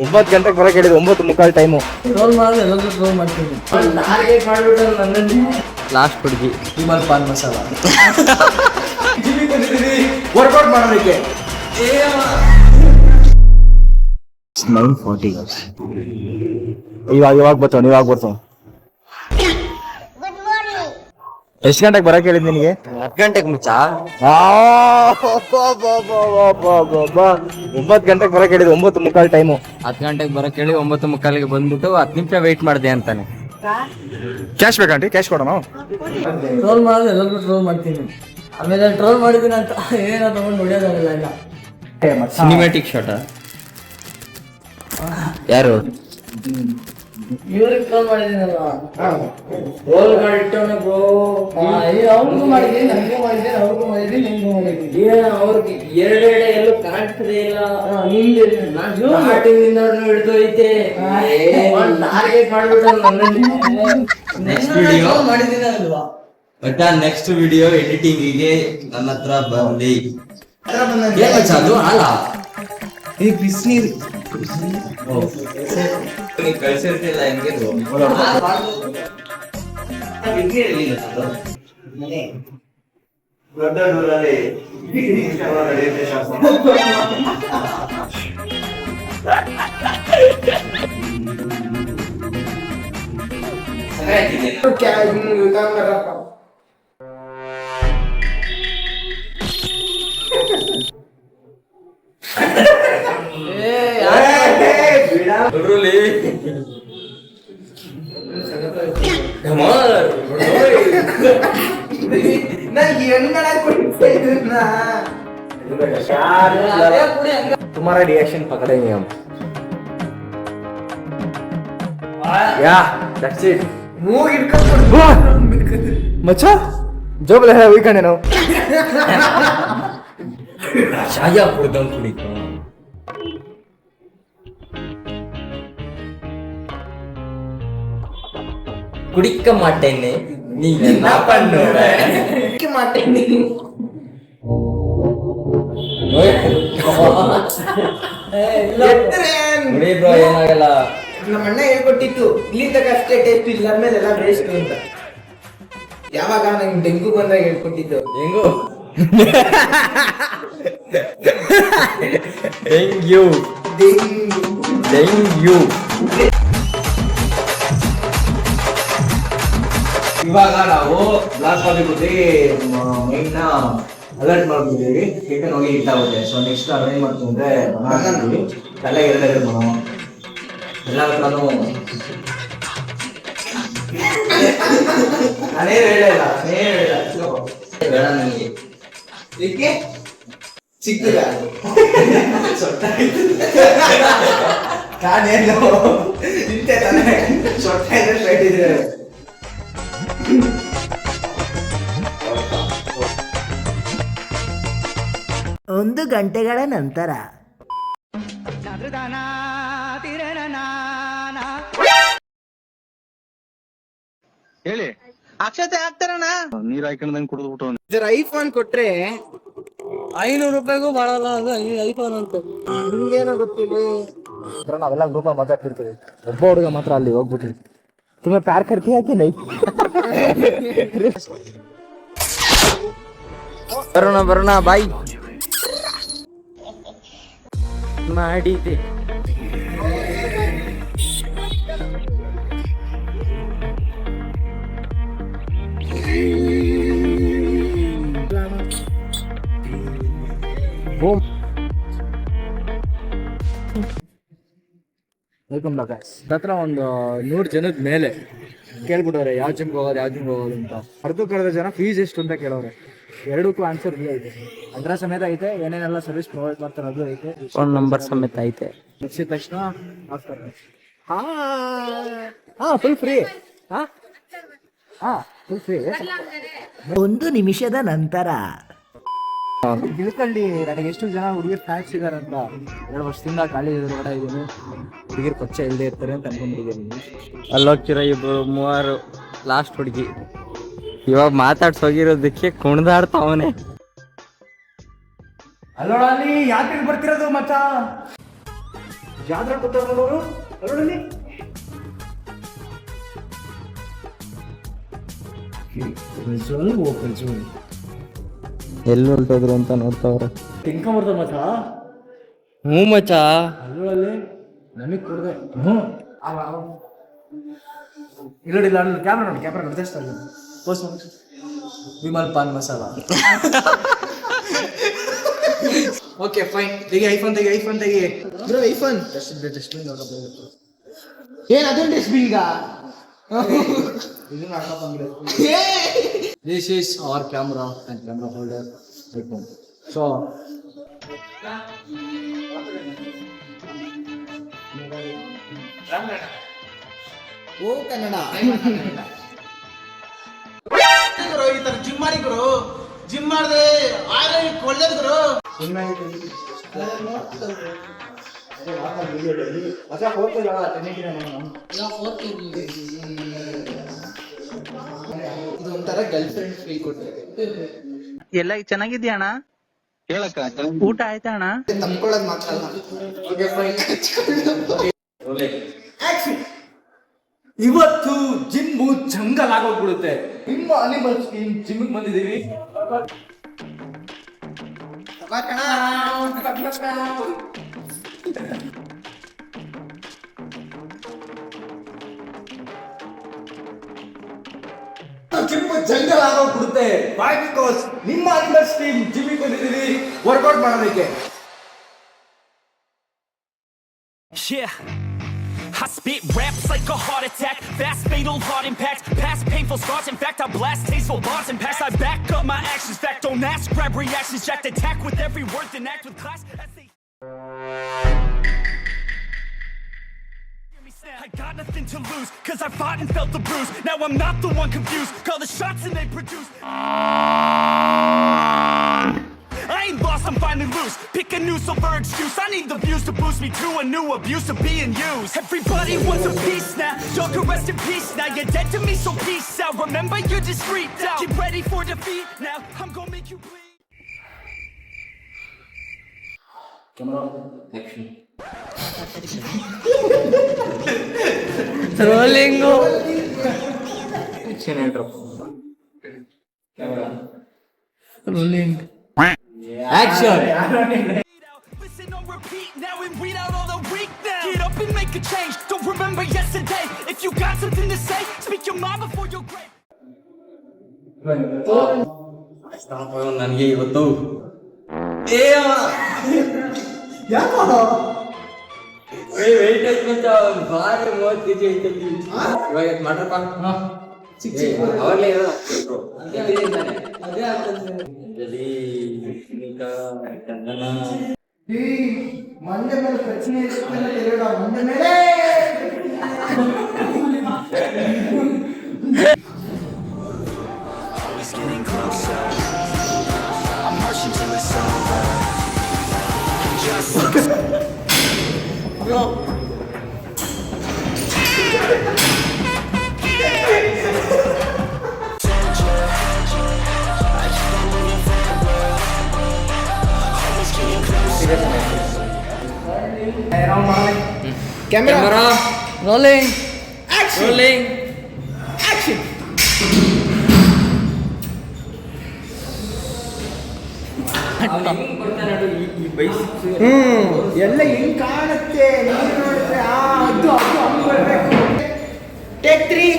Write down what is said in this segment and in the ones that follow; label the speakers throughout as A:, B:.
A: 9 ಗಂಟೆಗೆ ಬರಕ್ಕೆ ಹೇಳಿದ್ರು 9:45 ಟೈಮು.
B: ರೋಲ್ ಮಾಡಿದ್ರೆ ಎಲ್ಲರೂ ರೋಲ್ ಮಾಡ್ತೀನಿ.
C: ಟಾರ್ಗೆಟ್ ಮಾಡ್ಬಿಟ್ಟು ನನ್ನಲ್ಲಿ
A: ಲಾಸ್ಟ್ ಹುಡುಗಿ
B: ವಿಮಲ್ ಪಾನ್ ಮಸಾಲ
A: ವರ್ಕೌಟ್ ಮಾಡೋದಕ್ಕೆ 9:40 ಇವಾಗ ಬರ್ತಾವ. ಎಷ್ಟು ಗಂಟೆಗೆ ಬರಕ್ಕೆ ಹೇಳಿದ್ ನಿನಗೆ?
C: 10 ಗಂಟೆಗೆ ಮುಂಚ
A: 9 ಗಂಟೆಗೆ ಬರಕ್ಕೆ ಹೇಳಿದ್ರು 9:45 ಟೈಮು.
C: 10 ಗಂಟೆಗೆ ಬರಕ್ಕೆ ಹೇಳಿ 9:45ಗೆ ಬಂದ್ಬಿಟ್ಟು 10 ನಿಮಿಷ ವೆಯ್ಟ್ ಮಾಡಿದೆ ಅಂತಾನೆ.
A: ಕ್ಯಾಶ್ ಬೇಕಂಟಿ? ಕ್ಯಾಶ್ ಕೊಡೋಣ.
B: ಟ್ರೋಲ್ ಮಾಡಿದ್ರೆ ಎಲ್ಲರೂ ಟ್ರೋಲ್ ಮಾಡ್ತೀನಿ. ಆಮೇಲೆ ಟ್ರೋಲ್ ಮಾಡಿದ್ದೀನಿ ಅಂತ ಏನೋ ತಗೊಂಡು ಹೊಡಿಯೋದಾಗಲ್ಲ ಇಲ್ಲ.
C: ಸಿನಿಮ್ಯಾಟಿಕ್ ಶಾಟ ಯಾರು
B: ಇವ್ರಿಗೆ ಟ್ರೋಲ್ ಮಾಡಿದ್ದೀನಲ್ಲ, ರೋಲ್ ಮಾಡಿಟ್ಟವನ ಬ್ರೋ. ಅವ್ರಿಗೂ ಮಾಡಿದ್ದೀನಿ, ನನಗೂ ಮಾಡಿದ್ದೀನಿ, ಅವ್ರಿಗೂ ಮಾಡಿದ್ದೀನಿ, ನಿಮಗೂ ಮಾಡಿದ್ದೀನಿ.
C: ಅವ್ರಿಗೆ ಎರಡೆರಡೆ ಎಲ್ಲೂ ಕಾಣ್ತದೆ ಇಲ್ಲ. ಹಿಡಿದು ಐತೆ ಟಾರ್ಗೆಟ್ ಮಾಡ್ಬಿಟ್ಟು ನನ್ನಲ್ಲಿ. ನೆಕ್ಸ್ಟ್ ವಿಡಿಯೋ
B: ಮಾಡಿದ್ದೀನಿ ಅಲ್ವಾ?
C: ಬಟ್ ನೆಕ್ಸ್ಟ್ ವಿಡಿಯೋ ಎಡಿಟಿಂಗಿಗೆ ನನ್ನ ಹತ್ರ ಬಂದಿ. ಅದು ಅಲ್ಲ ಈ ಬಿಸಿನೀರು ಕಳ್ಸಿರ್ತಿಲ್ಲ ಹೆಂಗೆ
A: तुम्हारा रिएक्शन पकड़ेंगे हम. या that's it. मच्छा जो बोला है वही करने ना.
C: ಶಾಜಾಪುರ ದಮ್ ಕುಡಿತು. குடிக்க மாட்டேன்னு நீ என்ன பண்ணுற? குடிக்க மாட்டேன்னு ಬ್ರೋ ಏನಾಗಲ್ಲ.
B: ನಮ್ಮ ಅಣ್ಣ ಹೇಳ್ಕೊಟ್ಟಿತ್ತು ಇಲ್ಲಿ ತಗ ಅಷ್ಟೇ ಟೇಸ್ಟ್ ಇಲ್ಲ ಆದ್ಮೇಲೆ ಎಲ್ಲ ಬೇಸ್ಟ್ ಅಂತ. ಯಾವಾಗ ನಂಗೆ ಡೆಂಗು ಬಂದಾಗ ಹೇಳ್ಕೊಟ್ಟಿದ್ದು.
C: ಹೆಂಗು ಡೆಂಗ್ಯೂ
A: ಇವಾಗ ನಾವು ಬ್ಲಾಕ್ ಕಾಫಿ ಕೊಟ್ಟು ಮೈನ್ನ ಅಲರ್ಟ್ ಮಾಡ್ಬಿಟ್ಟಿದ್ದೀವಿ. ಕಿಟನ್ ಹೋಗಿ ಇಟ್ಟಾಗುತ್ತೆ. ಸೊ ನೆಕ್ಸ್ಟ್ ಅರೇಂಜ್ ಮಾಡ್ತು ಅಂದ್ರೆ ಮಾಡ್ತೀವಿ. ತಲೆ ಎರಡೆರಡು ಮಾಡೋಣ ಎಲ್ಲ ಹತ್ರನೂ. ನಾನೇನು ಹೇಳಿಲ್ಲ
C: ಬೇಡ ನನಗೆ.
B: ಇದಕ್ಕೆ ಸಿಕ್ಕಿಲ್ಲ
A: ನಾನೇನು ಇಂತೆ ತಾನೇ ಸೊಟ್ಟ ಇದ್ರೆ ಸ್ಟ್ರೈಟ್ ಇದ್ರೆ.
B: ಒಂದು ಗಂಟೆಗಳ ನಂತರ
A: ಹೇಳಿ
B: ಅಕ್ಷತೆ ಹಾಕ್ತಾರಣ.
A: ನೀರ್ ಹಾಕೊಂಡಂಗ್ ಕುಡಿದ್ಬಿಟ್ಟು
B: ಇದರ ಐಫೋನ್ ಕೊಟ್ರೆ 500 ರೂಪಾಯಿಗೂ ಮಾಡಲ್ಲ. ಅದು ಐಫೋನ್ ಅಂತ ನಿಮ್ಗೇನೋ ಗೊತ್ತಿಲ್ಲ.
A: ನಾವೆಲ್ಲ ಗ್ರೂಪ್ ಅಲ್ಲಿ ಮಾತಾಡ್ತಿರ್ತೀವಿ. ಒಬ್ಬ ಹುಡುಗ ಮಾತ್ರ ಅಲ್ಲಿ ಹೋಗ್ಬಿಟ್ಟಿವಿ. तुम्हें प्यार करती है कि नहीं?
C: ಬರೋಣ ಬಾಯ್ ಮಾಡಿದೆ.
A: ಹತ್ರ ಒಂದು 100 ಜನದ ಮೇಲೆ ಕೇಳ್ಬಿಟ್ಟವ್ರೆ ಯಾವ ಜಿಮ್ಗೆ ಹೋಗೋದು ಅಂತ. ಅರ್ಧಕ್ಕರ್ಧ ಜನ ಫೀಸ್ ಎಷ್ಟು ಅಂತ ಕೇಳೋರೆ. ಎರಡಕ್ಕೂ ಆನ್ಸರ್ ಬಿ ಐತೆ. ಅದರ ಸಮೇತ ಐತೆ. ಏನೇನೆಲ್ಲ ಸರ್ವಿಸ್ ಪ್ರೊವೈಡ್ ಮಾಡ್ತಾರೆ ಅದು ಐತೆ.
C: ಫೋನ್ ನಂಬರ್ ಸಮೇತ ಐತೆ.
A: ಮುಗಿಸಿದ ತಕ್ಷಣ ಫುಲ್ ಫ್ರೀ. Full free.
B: 1 ನಿಮಿಷದ ನಂತರ
A: ತಿಳ್ಕೊಳ್ಳಿ ನನಗೆ ಎಷ್ಟು ಜನ ಹುಡುಗಿರ್ ಫ್ಯಾನ್ಸ್ ಇದಾರೆ ಅಂತ. 2 ವರ್ಷದಿಂದ ಕಾಲೇಜ್ ಎದುರುಗಡೆ ಇದ್ದೀನಿ. ಹುಡುಗಿರ್ ಪರಿಚಯ ಇಲ್ಲದೆ ಇರ್ತಾರೆ ಅಂತ ಅನ್ಕೊಂಡಿದ್ದೀನಿ.
C: ಅಲ್ಲೋಗ್ತಿರೋ 2-3 ಲಾಸ್ಟ್ ಹುಡುಗಿ ಇವಾಗ ಮಾತಾಡ್ಸೋಗಿರೋದಕ್ಕೆ ಕುಣ್ದಾಡ್ತಾವನೆ.
A: ಅಲ್ಲೋಡ ಅಲ್ಲಿ ಯಾಕೆ ಬರ್ತಿರೋದು ಮಚ್ಚ? ಜಾತ್ರೆ ಕೂತಾರ ನೋಡೋರು ಅರಳಲ್ಲಿ
C: ಎಲ್ಲಿ ಹೊರಟೋದ್ರು ಅಂತ ನೋಡ್ತಾವ್ರೆ.
A: ತಿನ್ಕೊಂಬರ್ತಾರ ಮಚ್ಚ
C: ಹ್ಞೂ ಮಚ್ಚ.
A: ಅಲ್ಲಲ್ಲಿ ನಮಗ್ ಕೊಡ್ದೆ ಇಲ್ಲ ಕ್ಯಾಮ್ರಾ ನೋಡಿ ಜಾಸ್ತಿ ಅಲ್ಲ ವಿಮಲ್ ಪಾನ್ ಮಸಾಲ. ಓಕೆ ಫೈನ್, ತೆಗಿ ಐಫೋನ್ ತೆಗಿ ಬ್ರೋ ಐಫೋನ್ ಡಸ್ಟ್ಬಿನ್
B: ಏನ್ ಅದೊಂದು ಡಸ್ಟ್ಬಿನ್ಗ
A: ಇದನ್ನ ಹಾಕಪ್ಪ. This is our camera and camera holder iPhone. So
B: oh Kannada
D: ಈ ತರ ಜಿಮ್ ಮಾಡಿ ಗುರು, ಜಿಮ್ ಮಾಡಿದ್ರೆ ಆರೋಗ್ಯಕ್ಕೆ ಒಳ್ಳೇದು ಗುರು.
B: ಇದೊಂಥರ ಗರ್ಲ್ ಫ್ರೆಂಡ್ ಫೀಲ್ ಕೊಟ್ಟಿದೆ.
E: ಎಲ್ಲ ಚೆನ್ನಾಗಿದ್ಯಾ ಅಣ್ಣ? ಊಟ ಆಯ್ತಾ ಅಣ್ಣ?
B: ತಂದ್ಕೊಳ್ಳೋದು ಮಾತ್ರ ಅಲ್ಲ.
A: ಇವತ್ತು ಜಿಮ್ಮು ಜಂಗಲ್ ಆಗೋಗ್ಬಿಡುತ್ತೆ. ನಿಮ್ಮ ಅನಿಮಲ್ಸ್ ಜಿಮ್ಗೆ ಬಂದಿದ್ದೀವಿ. ಜಿಮ್ಮು ಜಂಗಲ್ ಆಗೋಗ್ಬಿಡುತ್ತೆ. ವೈ ಬಿಕಾಸ್ ನಿಮ್ಮ ಅನಿಮಲ್ಸ್ ಟೀಮ್ ಜಿಮ್ಮಿಗೆ ಬಂದಿದ್ದೀವಿ ವರ್ಕೌಟ್ ಮಾಡೋದಕ್ಕೆ.
F: Yeah, I spit raps like a heart attack, fast fatal heart impact, past painful scars. In fact, I blast tasteful bars and pass. I back up my actions, fact don't ask, grab reactions, jacked attack with every word, then act with class. As they I got nothing to lose, cause I fought and felt the bruise. Now I'm not the one confused, call the shots and they produce. I ain't lost, I'm finally loose. Pick a new silver excuse. I need the views to boost me to a new abuse of being used. Everybody wants a piece now. Y'all can rest in peace now. You're dead to me, so peace out. Remember, you're just freaked out. Get ready for defeat now. I'm gonna make you bleed.
E: Rolling rolling
A: action.
F: Listen on repeat now and weed out all the weak now. Get up and make a change. Don't remember yesterday. If you got something to say, speak your mind before your grave.
C: ನನಗೆ ಇವತ್ತು weight ಮಚ್ಚ ಭಾರಿ 30 kg ಐತಲ್ಲಿ. ಇವಾಗ matar PAN ಅವಾಗಲೇ
B: ಮಂಡೆ ಮೇಲೆ ಪ್ರಶ್ನೆ ಮಂಡೆ ಮೇಲೆ
E: camera rolling rolling
B: ಎಲ್ಲ ಹೆಂಗ್ ಕಾಣುತ್ತೆ ನೀನ್ ನೋಡಿದ್ರೆ ಅದು ಹಂಗ್ ಬರ್ಬೇಕು. ಟೇಕ್ 3.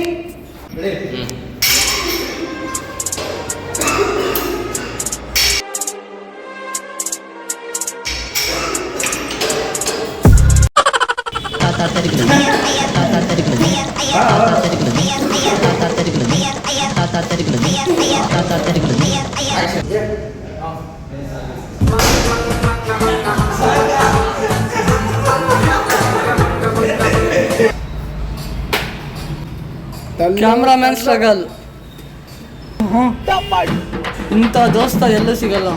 E: Cameraman struggle. ಇಂಥ ದೋಸ್ತ ಎಲ್ಲೂ ಸಿಗಲ್ಲ.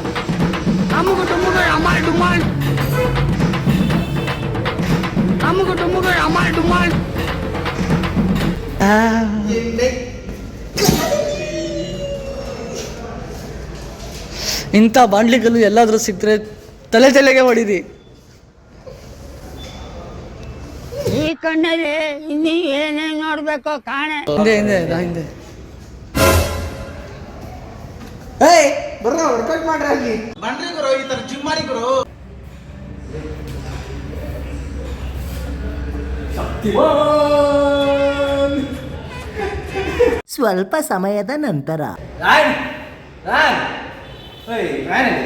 E: ಇಂಥ ಬಾಂಡ್ಲಿಗಲ್ಲು ಎಲ್ಲಾದ್ರೂ ಸಿಕ್ತರೆ ತಲೆಗೆ ಹೊಡಿದಿ.
G: ಈ ಕಣ್ಣಲ್ಲಿ ಇನ್ನೀ ಏನೇನ್ ನೋಡ್ಬೇಕೋ ಕಾಣೆ.
E: ಹಿಂದೆ ಹಿಂದೆ ಇದಾ ಹಿಂದೆ.
B: ವರ್ಕೌಟ್ ಮಾಡ್ರಿ ಅಲ್ಲಿ.
D: ಬನ್ರಿ ಗುರು ಈ ತರ ಜಿಮ್ ಮಾಡಿ ಗುರು.
H: ಸ್ವಲ್ಪ ಸಮಯದ ನಂತರ
B: ರಾಯನ್ ರಾಯನ್ ರಾಯನ್